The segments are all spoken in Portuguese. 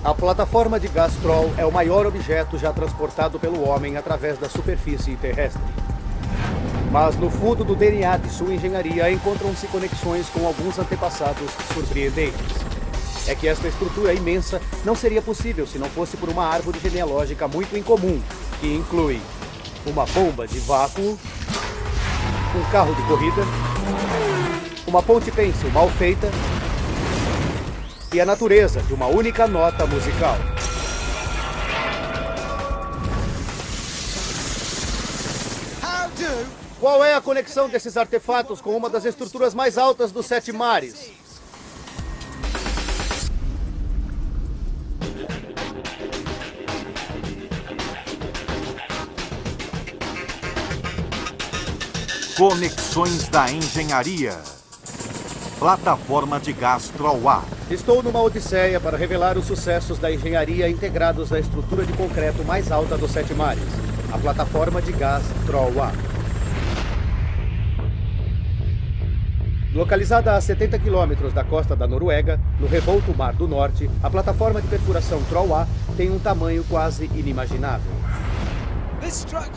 A plataforma de gás Troll é o maior objeto já transportado pelo homem através da superfície terrestre. Mas no fundo do DNA de sua engenharia encontram-se conexões com alguns antepassados surpreendentes. É que esta estrutura imensa não seria possível se não fosse por uma árvore genealógica muito incomum, que inclui uma bomba de vácuo, um carro de corrida, uma ponte pêncil mal feita e a natureza de uma única nota musical. Qual é a conexão desses artefatos com uma das estruturas mais altas dos 7 mares? Conexões da engenharia. Plataforma de gás Troll-A. Estou numa odisseia para revelar os sucessos da engenharia integrados na estrutura de concreto mais alta dos 7 mares, a plataforma de gás Troll-A. Localizada a 70 quilômetros da costa da Noruega, no revolto Mar do Norte, a plataforma de perfuração Troll-A tem um tamanho quase inimaginável.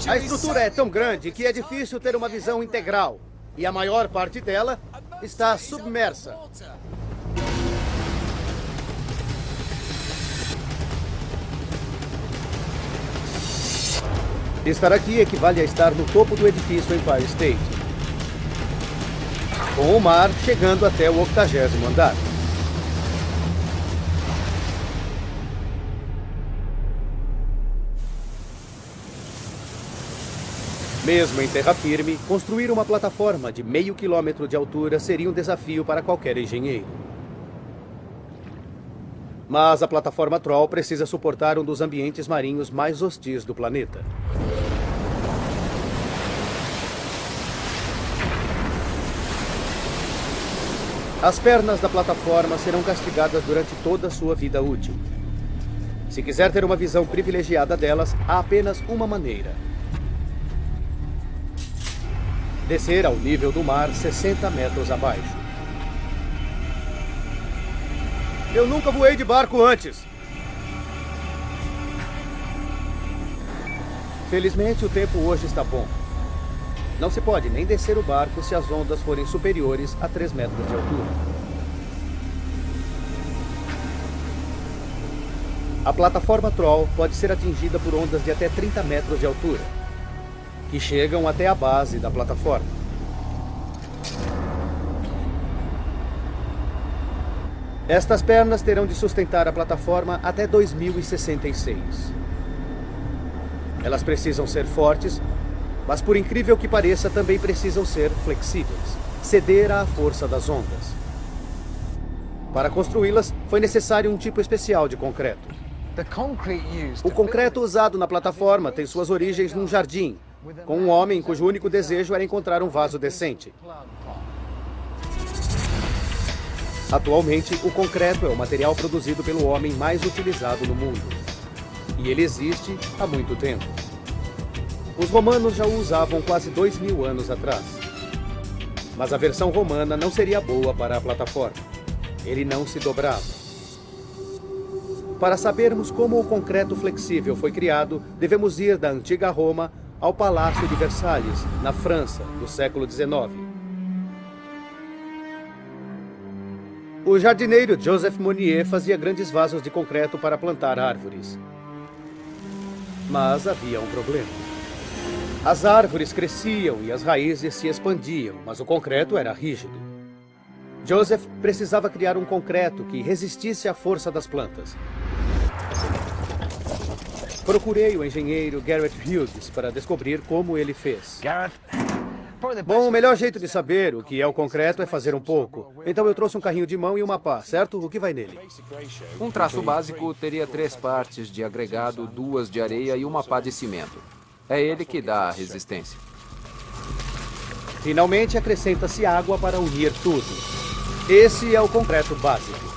A estrutura é tão grande que é difícil ter uma visão integral, e a maior parte dela está submersa. Estar aqui equivale a estar no topo do edifício Empire State, com o mar chegando até o 80º andar. Mesmo em terra firme, construir uma plataforma de meio quilômetro de altura seria um desafio para qualquer engenheiro. Mas a plataforma Troll precisa suportar um dos ambientes marinhos mais hostis do planeta. As pernas da plataforma serão castigadas durante toda a sua vida útil. Se quiser ter uma visão privilegiada delas, há apenas uma maneira: descer ao nível do mar 60 metros abaixo. Eu nunca voei de barco antes. Felizmente, o tempo hoje está bom. Não se pode nem descer o barco se as ondas forem superiores a 3 metros de altura. A plataforma Troll pode ser atingida por ondas de até 30 metros de altura, que chegam até a base da plataforma. Estas pernas terão de sustentar a plataforma até 2066. Elas precisam ser fortes, mas por incrível que pareça, também precisam ser flexíveis, ceder à força das ondas. Para construí-las, foi necessário um tipo especial de concreto. O concreto usado na plataforma tem suas origens num jardim, com um homem cujo único desejo era encontrar um vaso decente. Atualmente, o concreto é o material produzido pelo homem mais utilizado no mundo. E ele existe há muito tempo. Os romanos já o usavam quase 2000 anos atrás. Mas a versão romana não seria boa para a plataforma. Ele não se dobrava. Para sabermos como o concreto flexível foi criado, devemos ir da antiga Roma ao Palácio de Versalhes, na França, do século XIX. O jardineiro Joseph Monnier fazia grandes vasos de concreto para plantar árvores. Mas havia um problema. As árvores cresciam e as raízes se expandiam, mas o concreto era rígido. Joseph precisava criar um concreto que resistisse à força das plantas. Procurei o engenheiro Garrett Hughes para descobrir como ele fez. Bom, o melhor jeito de saber o que é o concreto é fazer um pouco. Então eu trouxe um carrinho de mão e uma pá, certo? O que vai nele? Um traço básico teria 3 partes de agregado, 2 de areia e uma pá de cimento. É ele que dá a resistência. Finalmente acrescenta-se água para unir tudo. Esse é o concreto básico.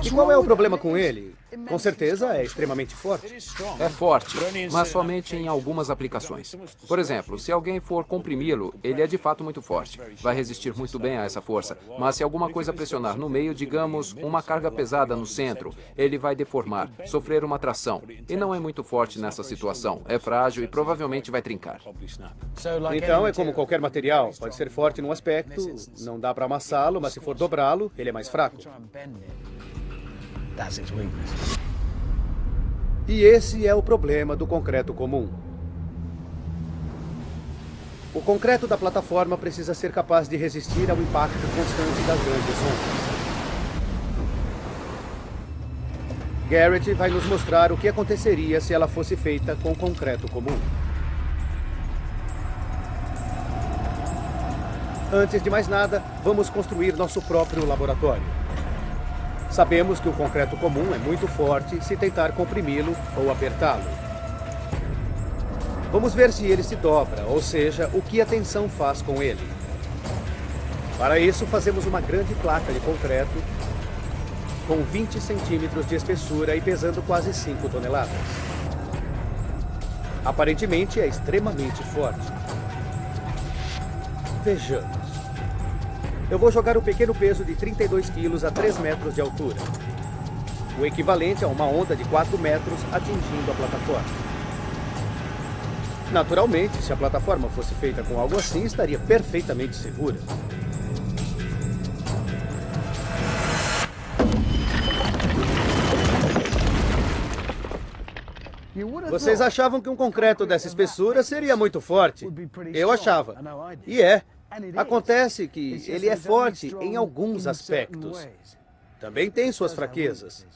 E qual é o problema com ele? Com certeza é extremamente forte. É forte, mas somente em algumas aplicações. Por exemplo, se alguém for comprimi-lo, ele é de fato muito forte. Vai resistir muito bem a essa força. Mas se alguma coisa pressionar no meio, digamos, uma carga pesada no centro, ele vai deformar, sofrer uma tração. E não é muito forte nessa situação. É frágil e provavelmente vai trincar. Então é como qualquer material. Pode ser forte num aspecto, não dá para amassá-lo, mas se for dobrá-lo, ele é mais fraco. E esse é o problema do concreto comum. O concreto da plataforma precisa ser capaz de resistir ao impacto constante das grandes ondas. Garrett vai nos mostrar o que aconteceria se ela fosse feita com concreto comum. Antes de mais nada, vamos construir nosso próprio laboratório. Sabemos que o concreto comum é muito forte se tentar comprimi-lo ou apertá-lo. Vamos ver se ele se dobra, ou seja, o que a tensão faz com ele. Para isso, fazemos uma grande placa de concreto com 20 centímetros de espessura e pesando quase 5 toneladas. Aparentemente é extremamente forte. Vejamos. Eu vou jogar um pequeno peso de 32 quilos a 3 metros de altura. O equivalente a uma onda de 4 metros atingindo a plataforma. Naturalmente, se a plataforma fosse feita com algo assim, estaria perfeitamente segura. Vocês achavam que um concreto dessa espessura seria muito forte? Eu achava. E é. Acontece que ele é forte em alguns aspectos. Também tem suas fraquezas.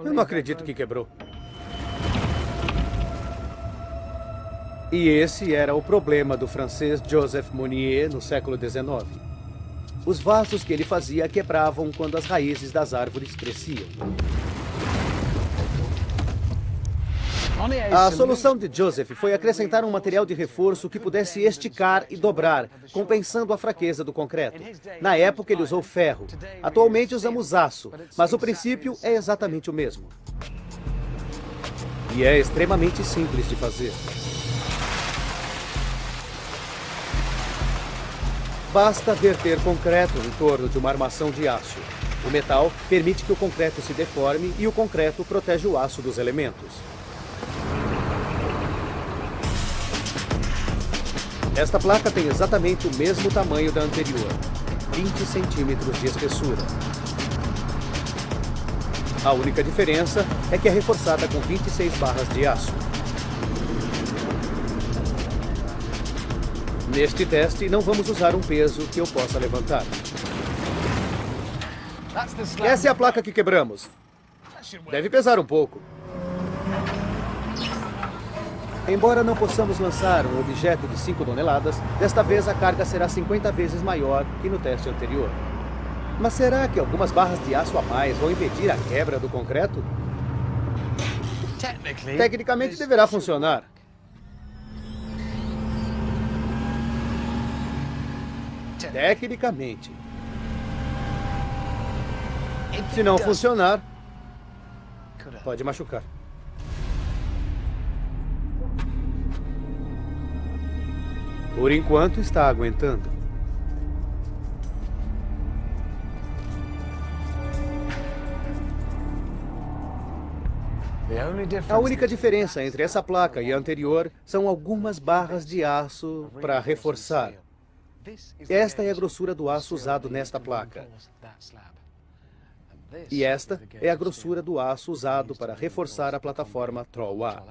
Eu não acredito que quebrou. E esse era o problema do francês Joseph Monnier no século XIX. Os vasos que ele fazia quebravam quando as raízes das árvores cresciam. A solução de Joseph foi acrescentar um material de reforço que pudesse esticar e dobrar, compensando a fraqueza do concreto. Na época, ele usou ferro. Atualmente, usamos aço, mas o princípio é exatamente o mesmo. E é extremamente simples de fazer. Basta verter concreto em torno de uma armação de aço. O metal permite que o concreto se deforme e o concreto protege o aço dos elementos. Esta placa tem exatamente o mesmo tamanho da anterior, 20 centímetros de espessura. A única diferença é que é reforçada com 26 barras de aço. Neste teste, não vamos usar um peso que eu possa levantar. Essa é a placa que quebramos. Deve pesar um pouco. Embora não possamos lançar um objeto de 5 toneladas, desta vez a carga será 50 vezes maior que no teste anterior. Mas será que algumas barras de aço a mais vão impedir a quebra do concreto? Tecnicamente deverá funcionar. Tecnicamente. Se não funcionar, pode machucar. Por enquanto, está aguentando. A única diferença entre essa placa e a anterior são algumas barras de aço para reforçar. Esta é a grossura do aço usado nesta placa. E esta é a grossura do aço usado para reforçar a plataforma Troll-A.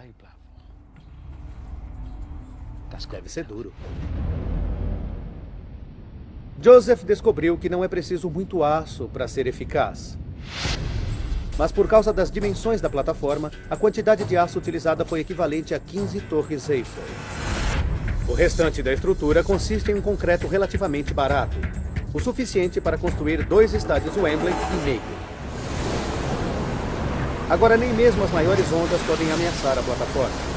Deve ser duro. Joseph descobriu que não é preciso muito aço para ser eficaz. Mas por causa das dimensões da plataforma, a quantidade de aço utilizada foi equivalente a 15 torres Eiffel. O restante da estrutura consiste em um concreto relativamente barato, o suficiente para construir 2 estádios Wembley e meio. Agora, nem mesmo as maiores ondas podem ameaçar a plataforma.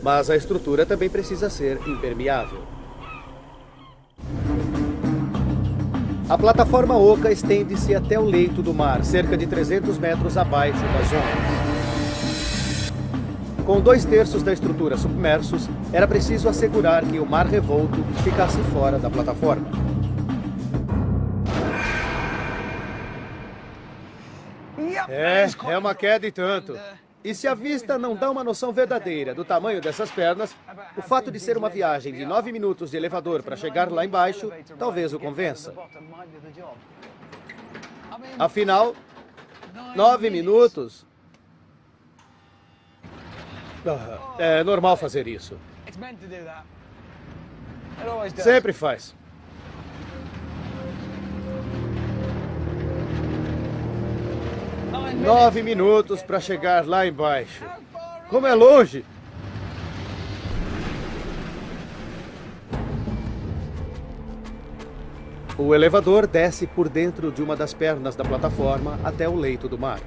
Mas a estrutura também precisa ser impermeável. A plataforma oca estende-se até o leito do mar, cerca de 300 metros abaixo das ondas. Com 2/3 da estrutura submersos, era preciso assegurar que o mar revolto ficasse fora da plataforma. É uma queda e tanto. E se a vista não dá uma noção verdadeira do tamanho dessas pernas, o fato de ser uma viagem de 9 minutos de elevador para chegar lá embaixo, talvez o convença. Afinal, 9 minutos... É normal fazer isso. Sempre faz. 9 minutos para chegar lá embaixo. Como é longe! O elevador desce por dentro de uma das pernas da plataforma até o leito do mar.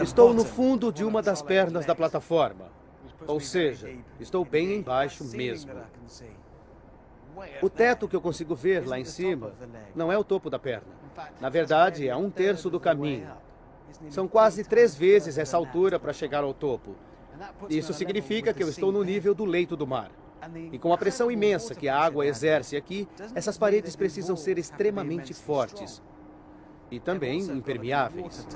Estou no fundo de uma das pernas da plataforma. Ou seja, estou bem embaixo mesmo. O teto que eu consigo ver lá em cima não é o topo da perna. Na verdade, é 1/3 do caminho. São quase 3 vezes essa altura para chegar ao topo. Isso significa que eu estou no nível do leito do mar. E com a pressão imensa que a água exerce aqui, essas paredes precisam ser extremamente fortes. E também impermeáveis.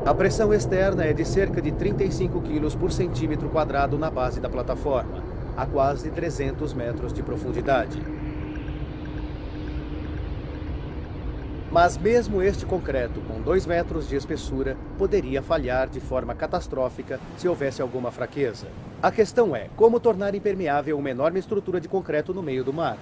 A pressão externa é de cerca de 35 kg por centímetro quadrado na base da plataforma, a quase 300 metros de profundidade. Mas mesmo este concreto, com 2 metros de espessura, poderia falhar de forma catastrófica se houvesse alguma fraqueza. A questão é, como tornar impermeável uma enorme estrutura de concreto no meio do mar?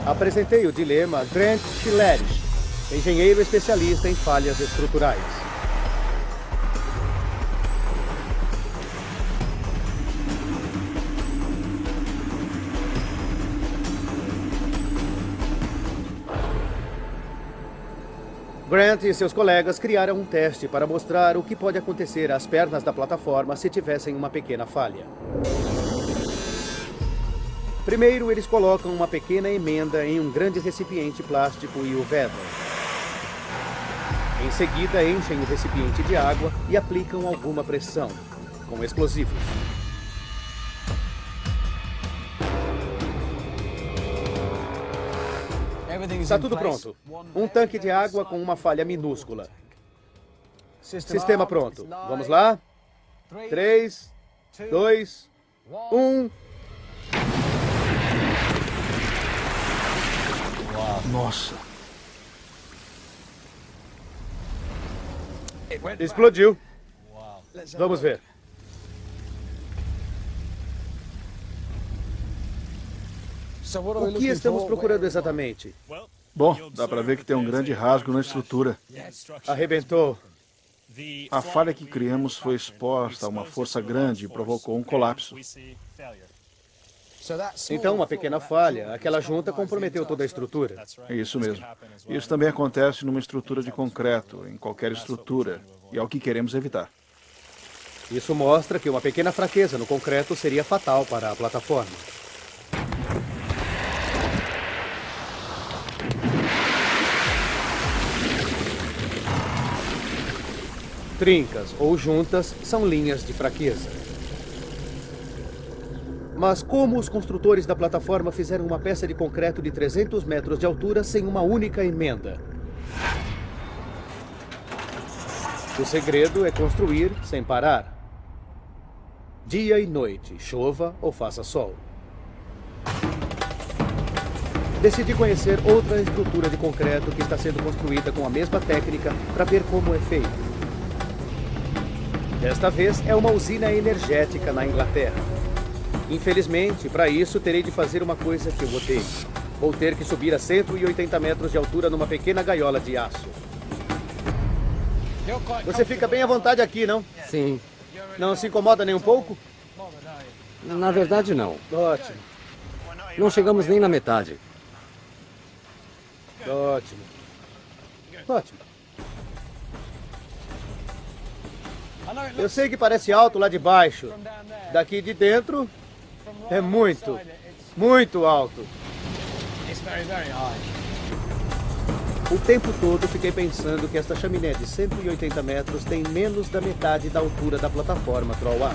Apresentei o dilema a Grant Schillerich, engenheiro especialista em falhas estruturais. Grant e seus colegas criaram um teste para mostrar o que pode acontecer às pernas da plataforma se tivessem uma pequena falha. Primeiro, eles colocam uma pequena emenda em um grande recipiente plástico e o vedam. Em seguida, enchem o recipiente de água e aplicam alguma pressão, com explosivos. Está tudo pronto. Um tanque de água com uma falha minúscula. Sistema pronto. Vamos lá? 3, 2, 1... Nossa. Explodiu. Vamos ver. O que estamos procurando exatamente? Bom, dá para ver que tem um grande rasgo na estrutura. Arrebentou. A falha que criamos foi exposta a uma força grande e provocou um colapso. Então, uma pequena falha, aquela junta comprometeu toda a estrutura. É isso mesmo. Isso também acontece numa estrutura de concreto, em qualquer estrutura, e é o que queremos evitar. Isso mostra que uma pequena fraqueza no concreto seria fatal para a plataforma. Trincas ou juntas são linhas de fraqueza. Mas como os construtores da plataforma fizeram uma peça de concreto de 300 metros de altura sem uma única emenda? O segredo é construir sem parar. Dia e noite, chova ou faça sol. Decidi conhecer outra estrutura de concreto que está sendo construída com a mesma técnica para ver como é feito. Desta vez é uma usina energética na Inglaterra. Infelizmente, para isso, terei de fazer uma coisa que eu odeio. Vou ter que subir a 180 metros de altura numa pequena gaiola de aço. Você fica bem à vontade aqui, não? Sim. Não se incomoda nem um pouco? Na verdade, não. Ótimo, Não chegamos nem na metade. ótimo. Ótimo. Eu sei que parece alto lá de baixo. Daqui de dentro é muito, muito alto. O tempo todo fiquei pensando que esta chaminé de 180 metros tem menos da metade da altura da plataforma Troll A.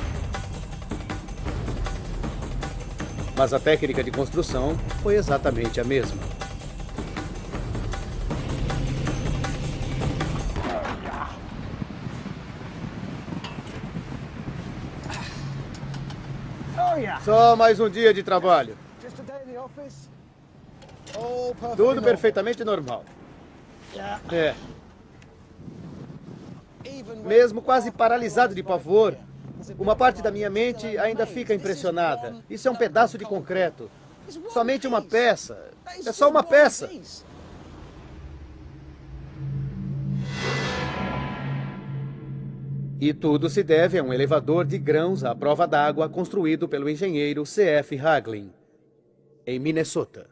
Mas a técnica de construção foi exatamente a mesma. Só mais um dia de trabalho. Tudo perfeitamente normal. É. Mesmo quase paralisado de pavor, uma parte da minha mente ainda fica impressionada. Isso é um pedaço de concreto. Somente uma peça. É só uma peça. E tudo se deve a um elevador de grãos à prova d'água construído pelo engenheiro C.F. Haglin, em Minnesota.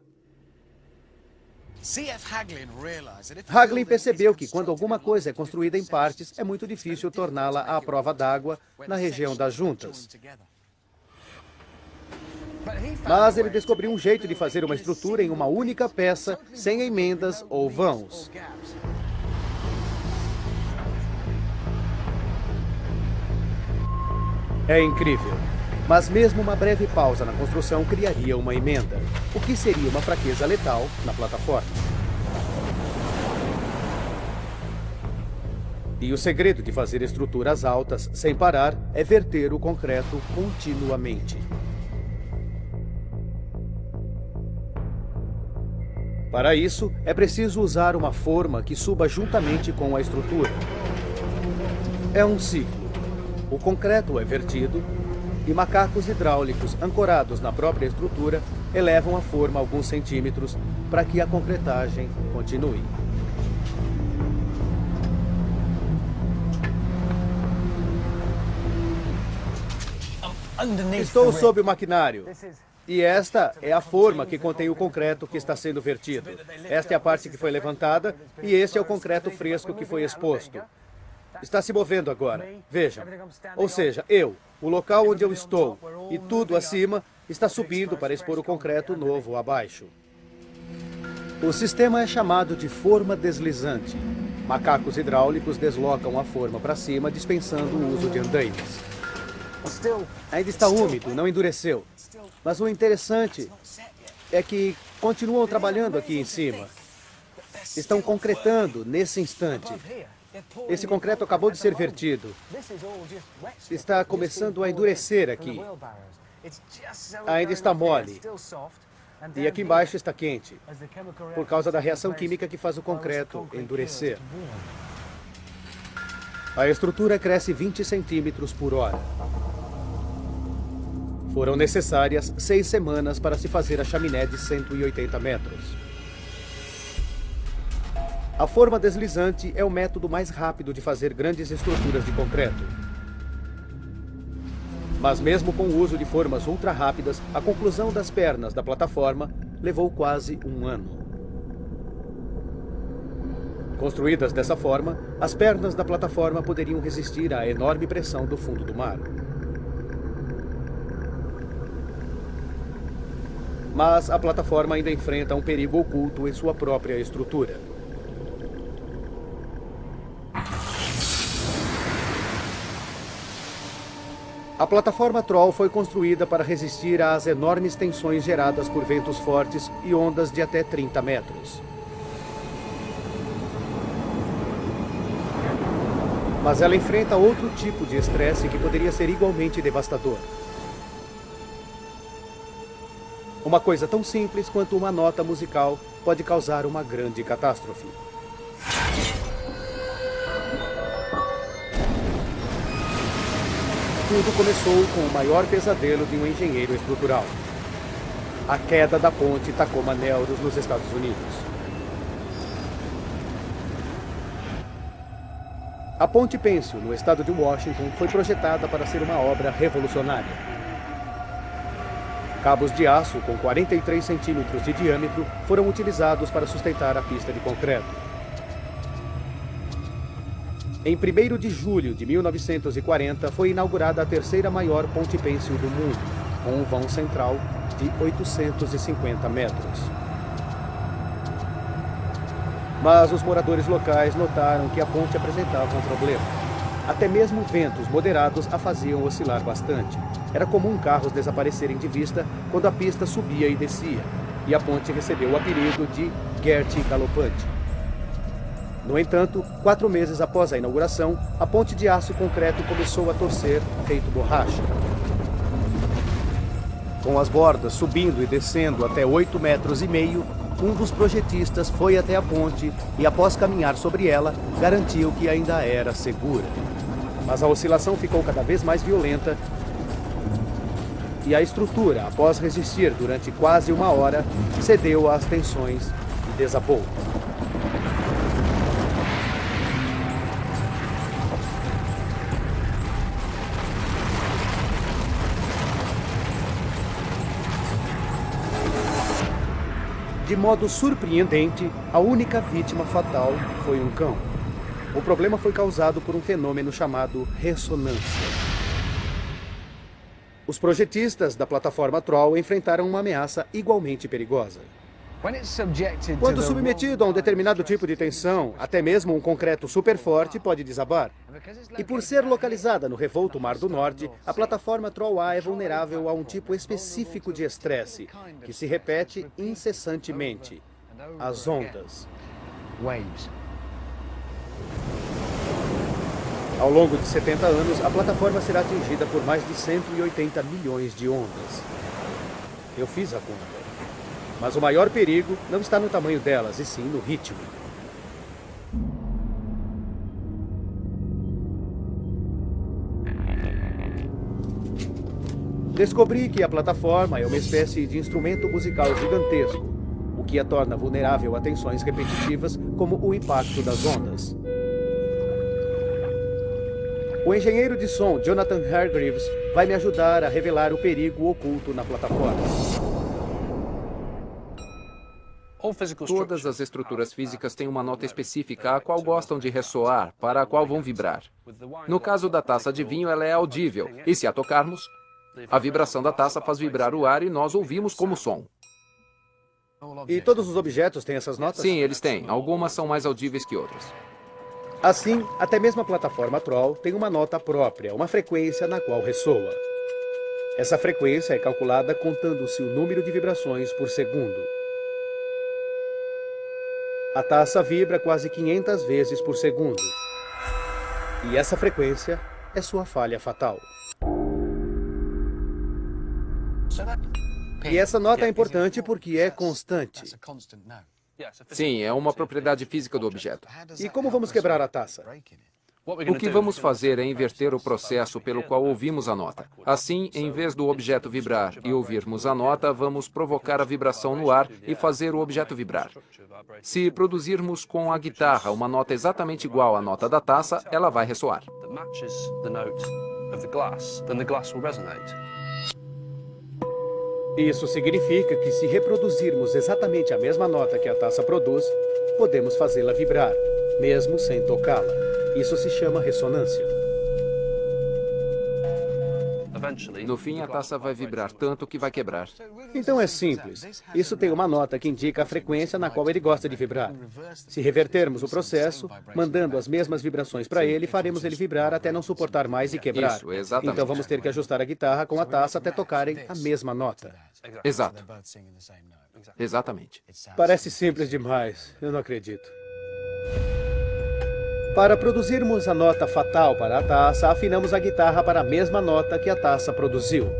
Haglin percebeu que quando alguma coisa é construída em partes, é muito difícil torná-la à prova d'água na região das juntas. Mas ele descobriu um jeito de fazer uma estrutura em uma única peça, sem emendas ou vãos. É incrível. Mas mesmo uma breve pausa na construção criaria uma emenda, o que seria uma fraqueza letal na plataforma. E o segredo de fazer estruturas altas sem parar é verter o concreto continuamente. Para isso, é preciso usar uma forma que suba juntamente com a estrutura. É um ciclo. O concreto é vertido e macacos hidráulicos ancorados na própria estrutura elevam a forma alguns centímetros para que a concretagem continue. Estou sob o maquinário. E esta é a forma que contém o concreto que está sendo vertido. Esta é a parte que foi levantada e este é o concreto fresco que foi exposto. Está se movendo agora. Vejam. Ou seja, o local onde eu estou e tudo acima está subindo para expor o concreto novo abaixo. O sistema é chamado de forma deslizante. Macacos hidráulicos deslocam a forma para cima, dispensando o uso de andaimes. Ainda está úmido, não endureceu. Mas o interessante é que continuam trabalhando aqui em cima. Estão concretando nesse instante. Esse concreto acabou de ser vertido. Está começando a endurecer aqui. Ainda está mole. E aqui embaixo está quente, por causa da reação química que faz o concreto endurecer. A estrutura cresce 20 centímetros por hora. Foram necessárias 6 semanas para se fazer a chaminé de 180 metros. A forma deslizante é o método mais rápido de fazer grandes estruturas de concreto. Mas mesmo com o uso de formas ultra rápidas, a conclusão das pernas da plataforma levou quase um ano. Construídas dessa forma, as pernas da plataforma poderiam resistir à enorme pressão do fundo do mar. Mas a plataforma ainda enfrenta um perigo oculto em sua própria estrutura. A plataforma Troll foi construída para resistir às enormes tensões geradas por ventos fortes e ondas de até 30 metros. Mas ela enfrenta outro tipo de estresse que poderia ser igualmente devastador. Uma coisa tão simples quanto uma nota musical pode causar uma grande catástrofe. Tudo começou com o maior pesadelo de um engenheiro estrutural. a queda da ponte Tacoma-Melrose nos Estados Unidos. A ponte Pêncil, no estado de Washington, foi projetada para ser uma obra revolucionária. Cabos de aço com 43 centímetros de diâmetro foram utilizados para sustentar a pista de concreto. Em 1º de julho de 1940, foi inaugurada a terceira maior ponte pêncil do mundo, com um vão central de 850 metros. Mas os moradores locais notaram que a ponte apresentava um problema. Até mesmo ventos moderados a faziam oscilar bastante. Era comum carros desaparecerem de vista quando a pista subia e descia, e a ponte recebeu o apelido de Gert Galopante. No entanto, 4 meses após a inauguração, a ponte de aço concreto começou a torcer, feito borracha. Com as bordas subindo e descendo até 8,5 metros, um dos projetistas foi até a ponte e, após caminhar sobre ela, garantiu que ainda era segura. Mas a oscilação ficou cada vez mais violenta e a estrutura, após resistir durante quase 1 hora, cedeu às tensões e desabou. De modo surpreendente, a única vítima fatal foi um cão. O problema foi causado por um fenômeno chamado ressonância. Os projetistas da plataforma Troll enfrentaram uma ameaça igualmente perigosa. Quando submetido a um determinado tipo de tensão, até mesmo um concreto super forte pode desabar. E por ser localizada no revolto Mar do Norte, a plataforma Troll-A é vulnerável a um tipo específico de estresse, que se repete incessantemente: as ondas. Ao longo de 70 anos, a plataforma será atingida por mais de 180 milhões de ondas. Eu fiz a conta. Mas o maior perigo não está no tamanho delas, e sim no ritmo. Descobri que a plataforma é uma espécie de instrumento musical gigantesco, o que a torna vulnerável a tensões repetitivas como o impacto das ondas. O engenheiro de som Jonathan Hargreaves vai me ajudar a revelar o perigo oculto na plataforma. Todas as estruturas físicas têm uma nota específica a qual gostam de ressoar, para a qual vão vibrar. No caso da taça de vinho, ela é audível, e se a tocarmos, a vibração da taça faz vibrar o ar e nós ouvimos como som. E todos os objetos têm essas notas? Sim, eles têm. Algumas são mais audíveis que outras. Assim, até mesmo a plataforma Troll tem uma nota própria, uma frequência na qual ressoa. Essa frequência é calculada contando-se o número de vibrações por segundo. A taça vibra quase 500 vezes por segundo. E essa frequência é sua falha fatal. E essa nota é importante porque é constante. Sim, é uma propriedade física do objeto. E como vamos quebrar a taça? O que vamos fazer é inverter o processo pelo qual ouvimos a nota. Assim, em vez do objeto vibrar e ouvirmos a nota, vamos provocar a vibração no ar e fazer o objeto vibrar. Se produzirmos com a guitarra uma nota exatamente igual à nota da taça, ela vai ressoar. Isso significa que se reproduzirmos exatamente a mesma nota que a taça produz, podemos fazê-la vibrar, mesmo sem tocá-la. Isso se chama ressonância. No fim, a taça vai vibrar tanto que vai quebrar. Então é simples. Isso tem uma nota que indica a frequência na qual ele gosta de vibrar. Se revertermos o processo, mandando as mesmas vibrações para ele, faremos ele vibrar até não suportar mais e quebrar. Isso, exatamente. Então vamos ter que ajustar a guitarra com a taça até tocarem a mesma nota. Exato. Exatamente. Parece simples demais. Eu não acredito. Para produzirmos a nota fatal para a taça, afinamos a guitarra para a mesma nota que a taça produziu.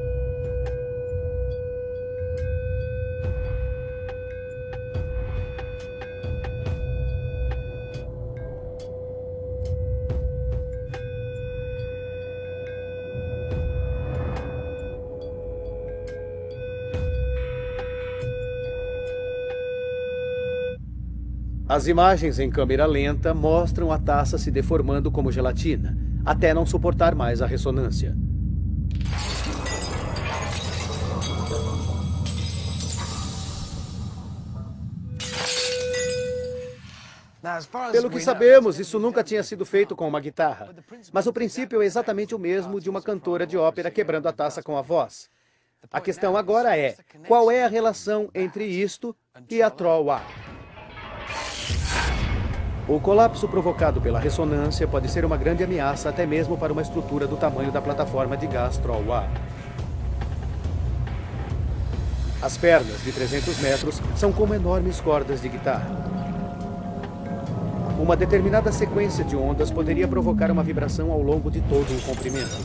As imagens em câmera lenta mostram a taça se deformando como gelatina, até não suportar mais a ressonância. Pelo que sabemos, isso nunca tinha sido feito com uma guitarra. Mas o princípio é exatamente o mesmo de uma cantora de ópera quebrando a taça com a voz. A questão agora é, qual é a relação entre isto e a Troll-A? O colapso provocado pela ressonância pode ser uma grande ameaça até mesmo para uma estrutura do tamanho da plataforma de gás Troll-A. As pernas de 300 metros são como enormes cordas de guitarra. Uma determinada sequência de ondas poderia provocar uma vibração ao longo de todo o comprimento.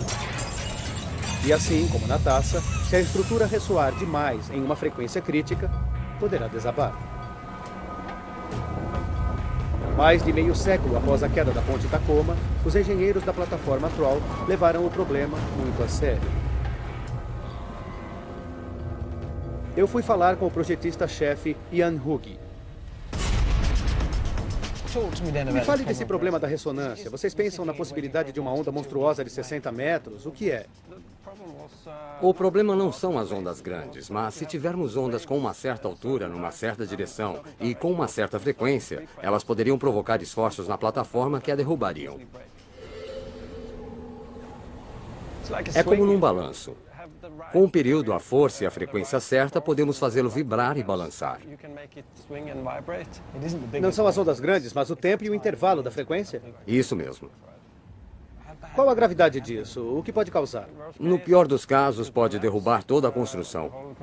E assim, como na taça, se a estrutura ressoar demais em uma frequência crítica, poderá desabar. Mais de meio século após a queda da Ponte Tacoma, os engenheiros da plataforma Troll levaram o problema muito a sério. Eu fui falar com o projetista-chefe Ian Huggy. Me fale desse problema da ressonância. Vocês pensam na possibilidade de uma onda monstruosa de 60 metros? O que é? O problema não são as ondas grandes, mas se tivermos ondas com uma certa altura, numa certa direção e com uma certa frequência, elas poderiam provocar esforços na plataforma que a derrubariam. É como num balanço. Com o período, a força e a frequência certa, podemos fazê-lo vibrar e balançar. Não são as ondas grandes, mas o tempo e o intervalo da frequência? Isso mesmo. Qual a gravidade disso? O que pode causar? No pior dos casos, pode derrubar toda a construção.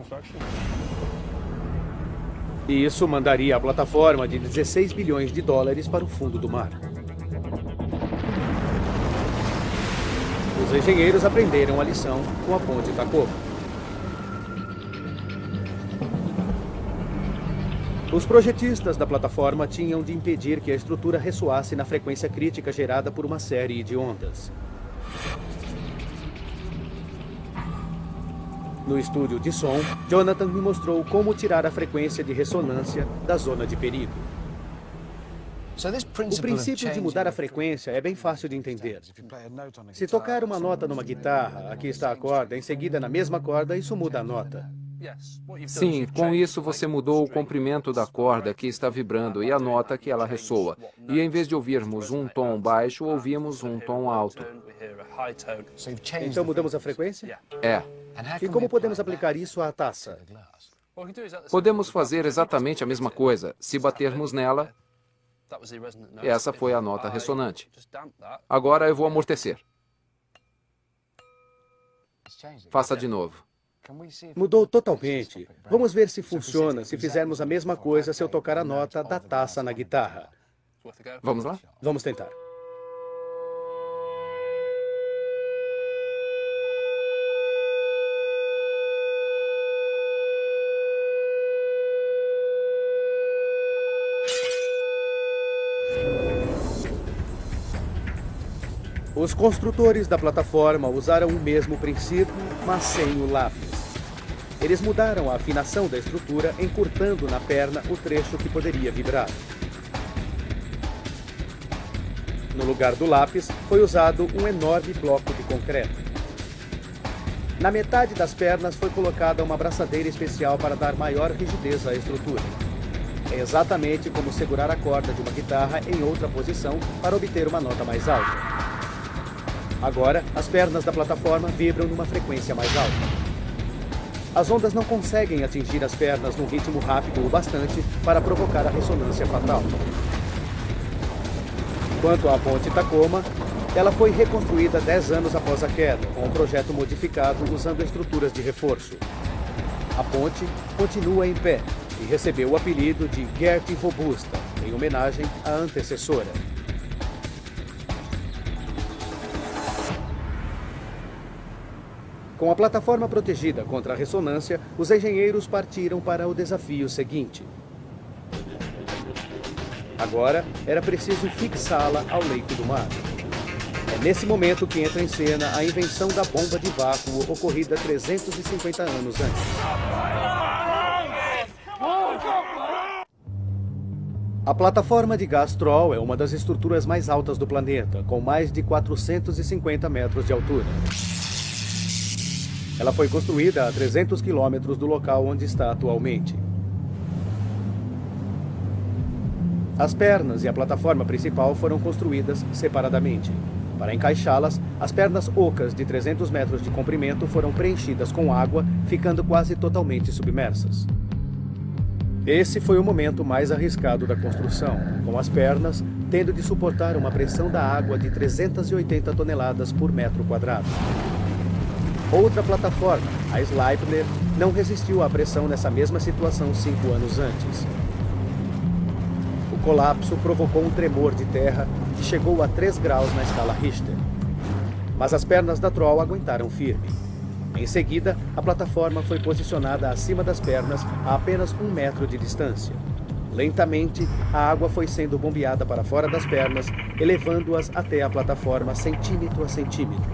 E isso mandaria a plataforma de 16 bilhões de dólares para o fundo do mar. Os engenheiros aprenderam a lição com a Ponte Tacoma. Os projetistas da plataforma tinham de impedir que a estrutura ressoasse na frequência crítica gerada por uma série de ondas. No estúdio de som, Jonathan me mostrou como tirar a frequência de ressonância da zona de perigo. O princípio de mudar a frequência é bem fácil de entender. Se tocar uma nota numa guitarra, aqui está a corda, em seguida na mesma corda, isso muda a nota. Sim, com isso você mudou o comprimento da corda que está vibrando e a nota que ela ressoa. E em vez de ouvirmos um tom baixo, ouvimos um tom alto. Então mudamos a frequência? É. E como podemos aplicar isso à taça? Podemos fazer exatamente a mesma coisa. Se batermos nela, essa foi a nota ressonante. Agora eu vou amortecer. Faça de novo. Mudou totalmente. Vamos ver se funciona se fizermos a mesma coisa se eu tocar a nota da taça na guitarra. Vamos lá? Vamos tentar. Os construtores da plataforma usaram o mesmo princípio, mas sem o lápis. Eles mudaram a afinação da estrutura, encurtando na perna o trecho que poderia vibrar. No lugar do lápis, foi usado um enorme bloco de concreto. Na metade das pernas foi colocada uma braçadeira especial para dar maior rigidez à estrutura. É exatamente como segurar a corda de uma guitarra em outra posição para obter uma nota mais alta. Agora, as pernas da plataforma vibram numa frequência mais alta. As ondas não conseguem atingir as pernas num ritmo rápido o bastante para provocar a ressonância fatal. Quanto à Ponte Tacoma, ela foi reconstruída 10 anos após a queda, com um projeto modificado usando estruturas de reforço. A ponte continua em pé e recebeu o apelido de Gertie Robusta, em homenagem à antecessora. Com a plataforma protegida contra a ressonância, os engenheiros partiram para o desafio seguinte. Agora, era preciso fixá-la ao leito do mar. É nesse momento que entra em cena a invenção da bomba de vácuo ocorrida 350 anos antes. A plataforma de gás Troll é uma das estruturas mais altas do planeta, com mais de 450 metros de altura. Ela foi construída a 300 quilômetros do local onde está atualmente. As pernas e a plataforma principal foram construídas separadamente. Para encaixá-las, as pernas ocas de 300 metros de comprimento foram preenchidas com água, ficando quase totalmente submersas. Esse foi o momento mais arriscado da construção, com as pernas tendo de suportar uma pressão da água de 380 toneladas por metro quadrado. Outra plataforma, a Sleipner, não resistiu à pressão nessa mesma situação 5 anos antes. O colapso provocou um tremor de terra que chegou a 3 graus na escala Richter. Mas as pernas da Troll aguentaram firme. Em seguida, a plataforma foi posicionada acima das pernas a apenas 1 metro de distância. Lentamente, a água foi sendo bombeada para fora das pernas, elevando-as até a plataforma centímetro a centímetro.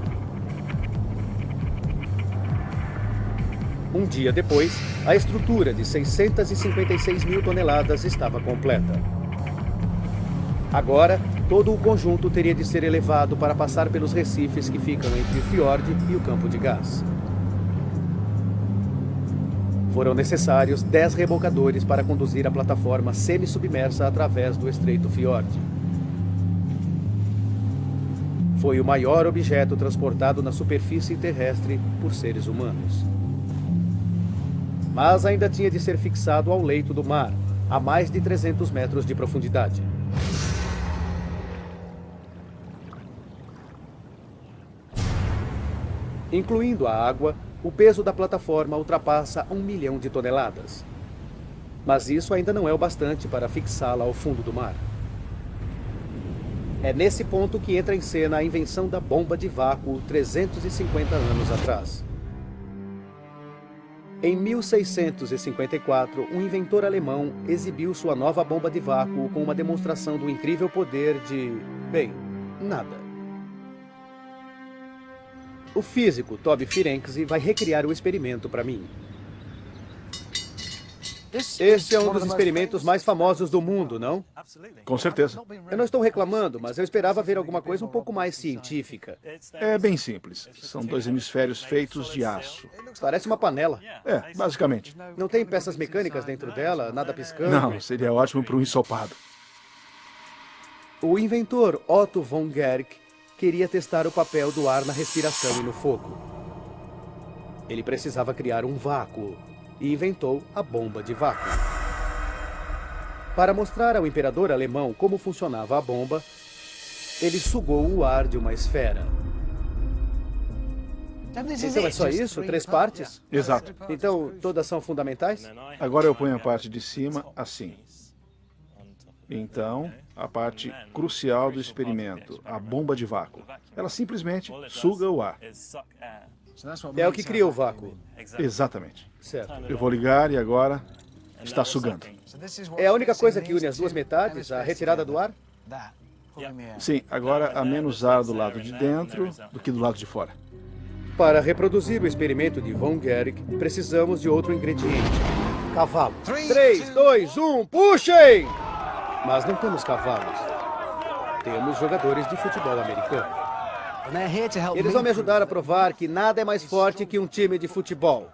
Um dia depois, a estrutura de 656 mil toneladas estava completa. Agora, todo o conjunto teria de ser elevado para passar pelos recifes que ficam entre o fiord e o campo de gás. Foram necessários 10 rebocadores para conduzir a plataforma semi-submersa através do Estreito Fiord. Foi o maior objeto transportado na superfície terrestre por seres humanos. Mas ainda tinha de ser fixado ao leito do mar, a mais de 300 metros de profundidade. Incluindo a água, o peso da plataforma ultrapassa 1 milhão de toneladas. Mas isso ainda não é o bastante para fixá-la ao fundo do mar. É nesse ponto que entra em cena a invenção da bomba de vácuo 350 anos atrás. Em 1654, um inventor alemão exibiu sua nova bomba de vácuo com uma demonstração do incrível poder de... bem, nada. O físico Toby Firenze vai recriar o experimento para mim. Este é um dos experimentos mais famosos do mundo, não? Com certeza. Eu não estou reclamando, mas eu esperava ver alguma coisa um pouco mais científica. É bem simples. São 2 hemisférios feitos de aço. Parece uma panela. É, basicamente. Não tem peças mecânicas dentro dela, nada piscando? Não, seria ótimo para um ensopado. O inventor Otto von Guericke queria testar o papel do ar na respiração e no fogo. Ele precisava criar um vácuo e inventou a bomba de vácuo. Para mostrar ao imperador alemão como funcionava a bomba, ele sugou o ar de uma esfera. Então é só isso? 3 partes? Exato. Então todas são fundamentais? Agora eu ponho a parte de cima assim. Então, a parte crucial do experimento, a bomba de vácuo. Ela simplesmente suga o ar. É o que cria o vácuo. Exatamente. Certo. Eu vou ligar e agora está sugando. É a única coisa que une as duas metades, a retirada do ar? Sim, agora há menos ar do lado de dentro do que do lado de fora. Para reproduzir o experimento de von Guericke, precisamos de outro ingrediente. Cavalo. 3, 2, 1, puxem! Mas não temos cavalos. Temos jogadores de futebol americano. Eles vão me ajudar a provar que nada é mais forte que um time de futebol.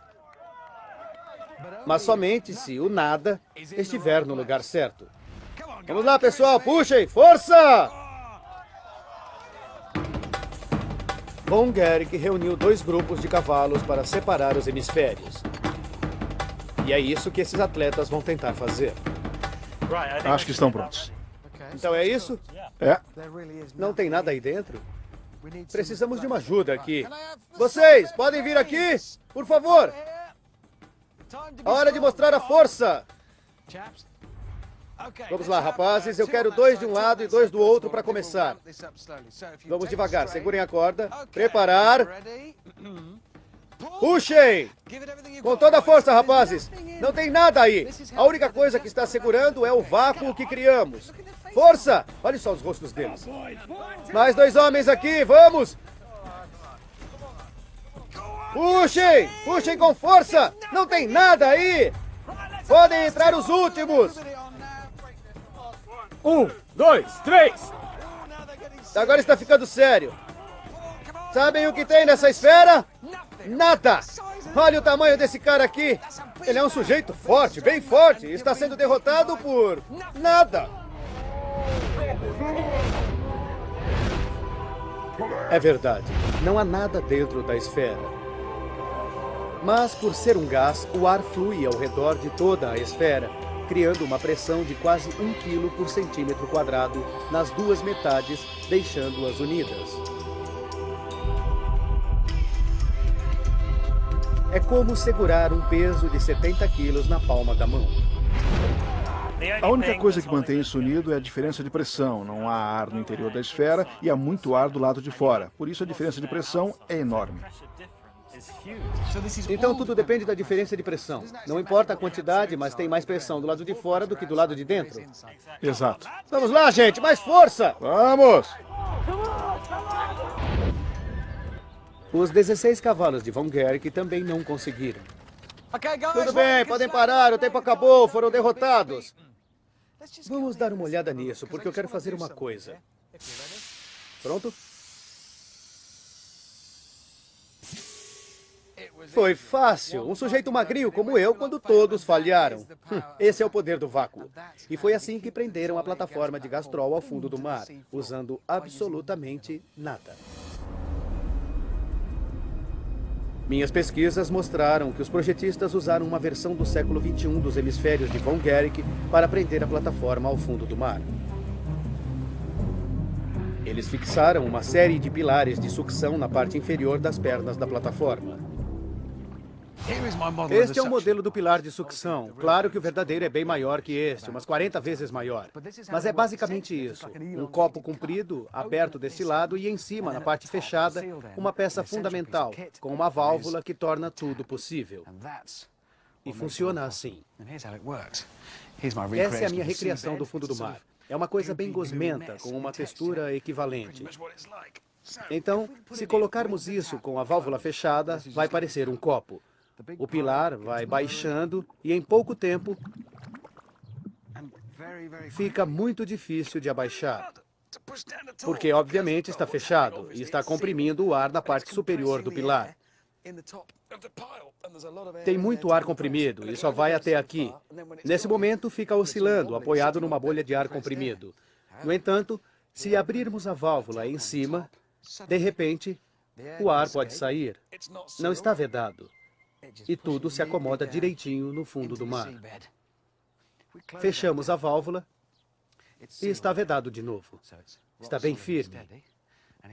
Mas somente se o nada estiver no lugar certo. Vamos lá, pessoal, puxem! Força! Von Guericke reuniu 2 grupos de cavalos para separar os hemisférios. E é isso que esses atletas vão tentar fazer. Acho que estão prontos. Então é isso? É. Não tem nada aí dentro? Precisamos de uma ajuda aqui. Vocês, podem vir aqui? Por favor! Hora de mostrar a força! Vamos lá, rapazes. Eu quero 2 de um lado e 2 do outro para começar. Vamos devagar. Segurem a corda. Preparar. Puxem! Com toda a força, rapazes. Não tem nada aí. A única coisa que está segurando é o vácuo que criamos. Força! Olha só os rostos deles. Mais 2 homens aqui. Vamos! Puxem! Puxem com força! Não tem nada aí! Podem entrar os últimos! 1, 2, 3! Agora está ficando sério. Sabem o que tem nessa esfera? Nada! Olha o tamanho desse cara aqui. Ele é um sujeito forte, bem forte. E está sendo derrotado por nada. É verdade. Não há nada dentro da esfera. Mas, por ser um gás, o ar flui ao redor de toda a esfera, criando uma pressão de quase 1 kg por centímetro quadrado nas duas metades, deixando-as unidas. É como segurar um peso de 70 quilos na palma da mão. A única coisa que mantém isso unido é a diferença de pressão. Não há ar no interior da esfera e há muito ar do lado de fora. Por isso a diferença de pressão é enorme. Então tudo depende da diferença de pressão. Não importa a quantidade, mas tem mais pressão do lado de fora do que do lado de dentro. Exato. Vamos lá, gente! Mais força! Vamos! Os 16 cavalos de Von Guericke também não conseguiram. Tudo bem, podem parar, o tempo acabou, foram derrotados. Vamos dar uma olhada nisso, porque eu quero fazer uma coisa. Pronto? Foi fácil. Um sujeito magrinho como eu, quando todos falharam. Esse é o poder do vácuo. E foi assim que prenderam a plataforma de Gastrol ao fundo do mar, usando absolutamente nada. Minhas pesquisas mostraram que os projetistas usaram uma versão do século XXI dos hemisférios de Von Guericke para prender a plataforma ao fundo do mar. Eles fixaram uma série de pilares de sucção na parte inferior das pernas da plataforma. Este é o modelo do pilar de sucção. Claro que o verdadeiro é bem maior que este, umas 40 vezes maior. Mas é basicamente isso. Um copo comprido, aberto deste lado, e em cima, na parte fechada, uma peça fundamental, com uma válvula que torna tudo possível. E funciona assim. Essa é a minha recriação do fundo do mar. É uma coisa bem gosmenta, com uma textura equivalente. Então, se colocarmos isso com a válvula fechada, vai parecer um copo. O pilar vai baixando e, em pouco tempo, fica muito difícil de abaixar. Porque, obviamente, está fechado e está comprimindo o ar na parte superior do pilar. Tem muito ar comprimido e só vai até aqui. Nesse momento, fica oscilando, apoiado numa bolha de ar comprimido. No entanto, se abrirmos a válvula em cima, de repente, o ar pode sair. Não está vedado. E tudo se acomoda direitinho no fundo do mar. Fechamos a válvula e está vedado de novo. Está bem firme.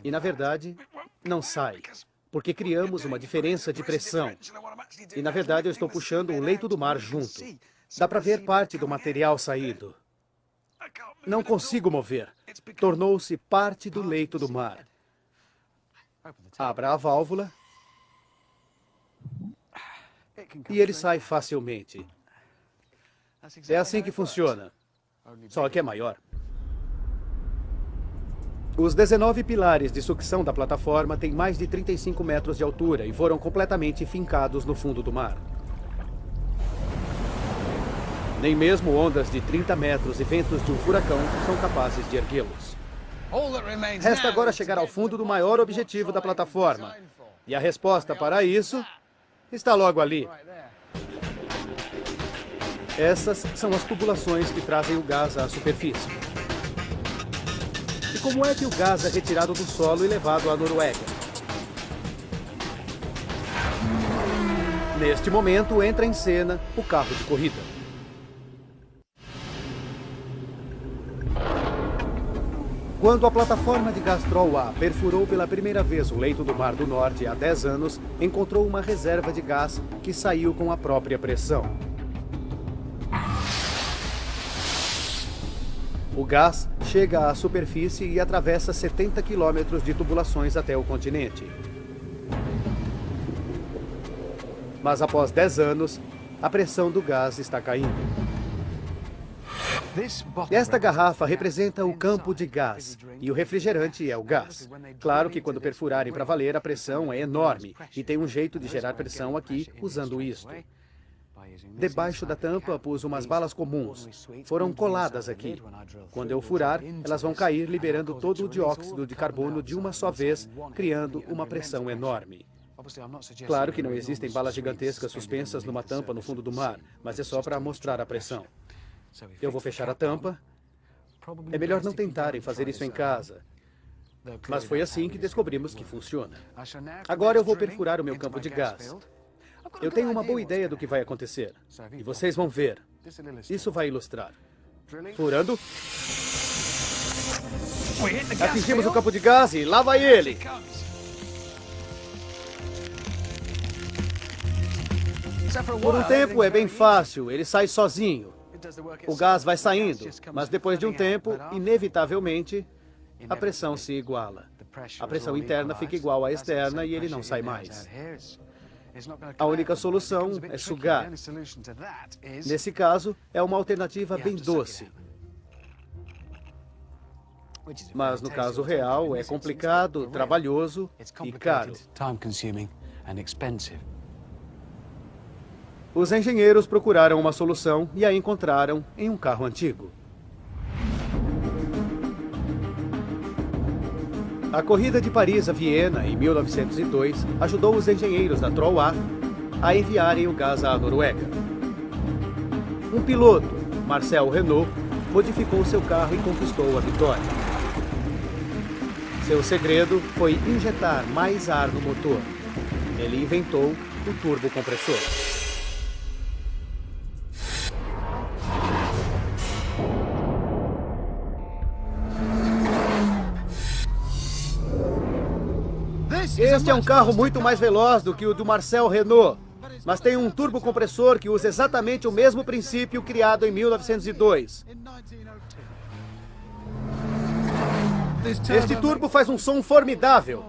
E, na verdade, não sai, porque criamos uma diferença de pressão. E, na verdade, eu estou puxando o leito do mar junto. Dá para ver parte do material saído. Não consigo mover. Tornou-se parte do leito do mar. Abra a válvula e ele sai facilmente. É assim que funciona, só que é maior. Os 19 pilares de sucção da plataforma têm mais de 35 metros de altura e foram completamente fincados no fundo do mar. Nem mesmo ondas de 30 metros e ventos de um furacão são capazes de erguê-los. Resta agora chegar ao fundo do maior objetivo da plataforma. E a resposta para isso está logo ali. Essas são as tubulações que trazem o gás à superfície. E como é que o gás é retirado do solo e levado à Noruega? Neste momento entra em cena o carro de corrida. Quando a plataforma de Gastrol A perfurou pela primeira vez o leito do Mar do Norte há 10 anos, encontrou uma reserva de gás que saiu com a própria pressão. O gás chega à superfície e atravessa 70 quilômetros de tubulações até o continente. Mas após 10 anos, a pressão do gás está caindo. Esta garrafa representa o campo de gás, e o refrigerante é o gás. Claro que quando perfurarem para valer, a pressão é enorme, e tem um jeito de gerar pressão aqui usando isto. Debaixo da tampa, pus umas balas comuns. Foram coladas aqui. Quando eu furar, elas vão cair, liberando todo o dióxido de carbono de uma só vez, criando uma pressão enorme. Claro que não existem balas gigantescas suspensas numa tampa no fundo do mar, mas é só para mostrar a pressão. Eu vou fechar a tampa. É melhor não tentarem fazer isso em casa. Mas foi assim que descobrimos que funciona. Agora eu vou perfurar o meu campo de gás. Eu tenho uma boa ideia do que vai acontecer. E vocês vão ver. Isso vai ilustrar. Furando. Atingimos o campo de gás e lá vai ele. Por um tempo é bem fácil, ele sai sozinho. O gás vai saindo, mas depois de um tempo, inevitavelmente, a pressão se iguala. A pressão interna fica igual à externa e ele não sai mais. A única solução é sugar. Nesse caso, é uma alternativa bem doce. Mas no caso real, é complicado, trabalhoso e caro. Os engenheiros procuraram uma solução e a encontraram em um carro antigo. A corrida de Paris a Viena, em 1902, ajudou os engenheiros da Troll a enviarem o gás à Noruega. Um piloto, Marcel Renault, modificou seu carro e conquistou a vitória. Seu segredo foi injetar mais ar no motor. Ele inventou o turbocompressor. Este é um carro muito mais veloz do que o do Marcel Renault, mas tem um turbocompressor que usa exatamente o mesmo princípio criado em 1902. Este turbo faz um som formidável.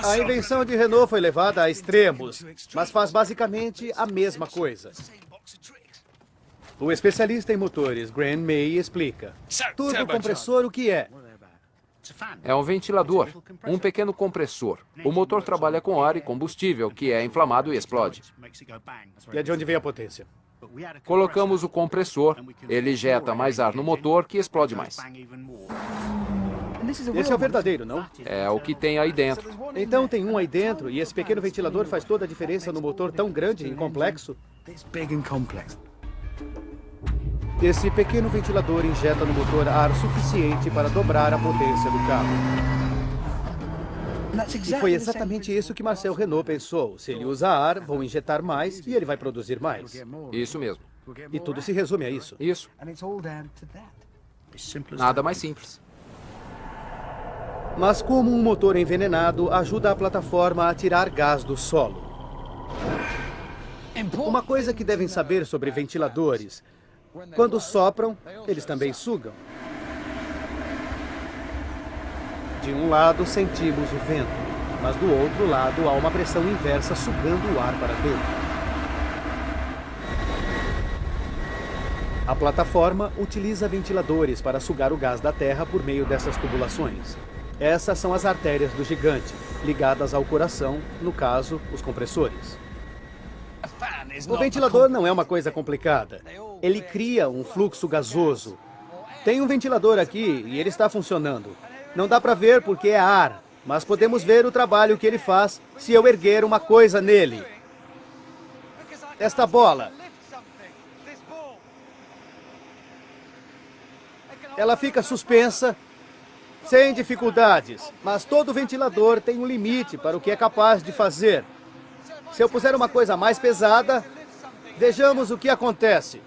A invenção de Renault foi levada a extremos, mas faz basicamente a mesma coisa. O especialista em motores, Graham May, explica. Turbocompressor, o que é? É um ventilador, um pequeno compressor. O motor trabalha com ar e combustível, que é inflamado e explode. E é de onde vem a potência? Colocamos o compressor, ele injeta mais ar no motor, que explode mais. Esse é o verdadeiro, não? É o que tem aí dentro. Então tem um aí dentro e esse pequeno ventilador faz toda a diferença no motor tão grande e complexo? Esse pequeno ventilador injeta no motor ar suficiente para dobrar a potência do carro. E foi exatamente isso que Marcel Renault pensou. Se ele usa ar, vão injetar mais e ele vai produzir mais. Isso mesmo. E tudo se resume a isso. Isso. Nada mais simples. Mas como um motor envenenado ajuda a plataforma a tirar gás do solo. Uma coisa que devem saber sobre ventiladores: quando sopram, eles também sugam. De um lado sentimos o vento, mas do outro lado há uma pressão inversa sugando o ar para dentro. A plataforma utiliza ventiladores para sugar o gás da terra por meio dessas tubulações. Essas são as artérias do gigante, ligadas ao coração, no caso, os compressores. O ventilador não é uma coisa complicada. Ele cria um fluxo gasoso. Tem um ventilador aqui e ele está funcionando. Não dá para ver porque é ar, mas podemos ver o trabalho que ele faz se eu erguer uma coisa nele. Esta bola. Ela fica suspensa, sem dificuldades, mas todo ventilador tem um limite para o que é capaz de fazer. Se eu puser uma coisa mais pesada, vejamos o que acontece.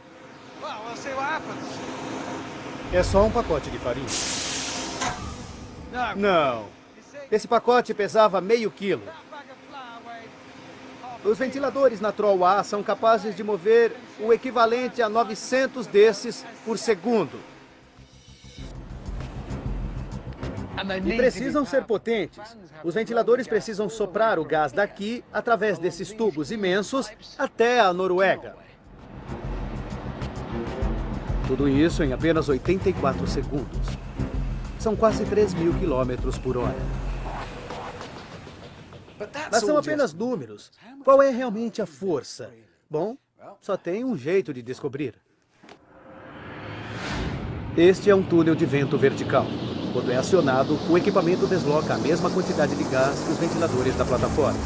É só um pacote de farinha. Não. Esse pacote pesava meio quilo. Os ventiladores na Troll A são capazes de mover o equivalente a 900 desses por segundo. E precisam ser potentes. Os ventiladores precisam soprar o gás daqui, através desses tubos imensos, até a Noruega. Tudo isso em apenas 84 segundos. São quase 3.000 quilômetros por hora. Mas são apenas números. Qual é realmente a força? Bom, só tem um jeito de descobrir. Este é um túnel de vento vertical. Quando é acionado, o equipamento desloca a mesma quantidade de gás que os ventiladores da plataforma.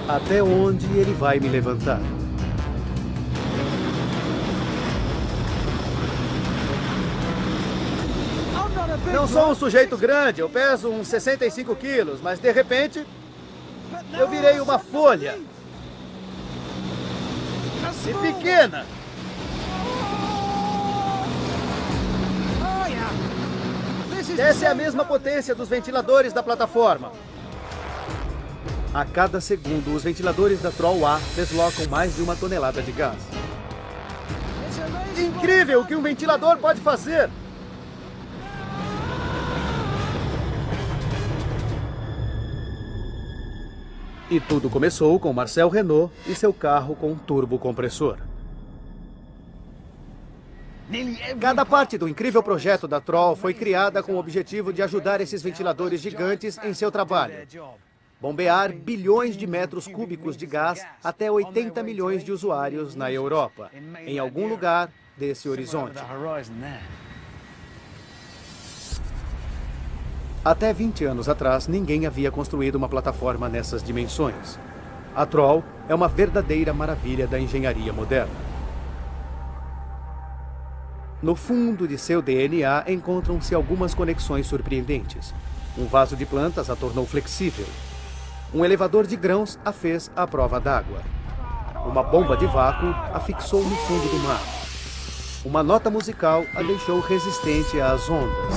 Até onde ele vai me levantar? Não sou um sujeito grande, eu peso uns 65 quilos, mas de repente eu virei uma folha. E pequena. Essa é a mesma potência dos ventiladores da plataforma. A cada segundo, os ventiladores da Troll A deslocam mais de 1 tonelada de gás. Incrível o que um ventilador pode fazer! E tudo começou com Marcel Renault e seu carro com turbocompressor. Cada parte do incrível projeto da Troll foi criada com o objetivo de ajudar esses ventiladores gigantes em seu trabalho. Bombear bilhões de metros cúbicos de gás até 80 milhões de usuários na Europa, em algum lugar desse horizonte. Até 20 anos atrás, ninguém havia construído uma plataforma nessas dimensões. A Troll é uma verdadeira maravilha da engenharia moderna. No fundo de seu DNA encontram-se algumas conexões surpreendentes. Um vaso de plantas a tornou flexível. Um elevador de grãos a fez à prova d'água. Uma bomba de vácuo a fixou no fundo do mar. Uma nota musical a deixou resistente às ondas.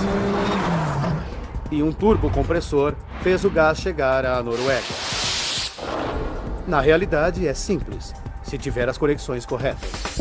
E um turbocompressor fez o gás chegar à Noruega. Na realidade, é simples, se tiver as conexões corretas.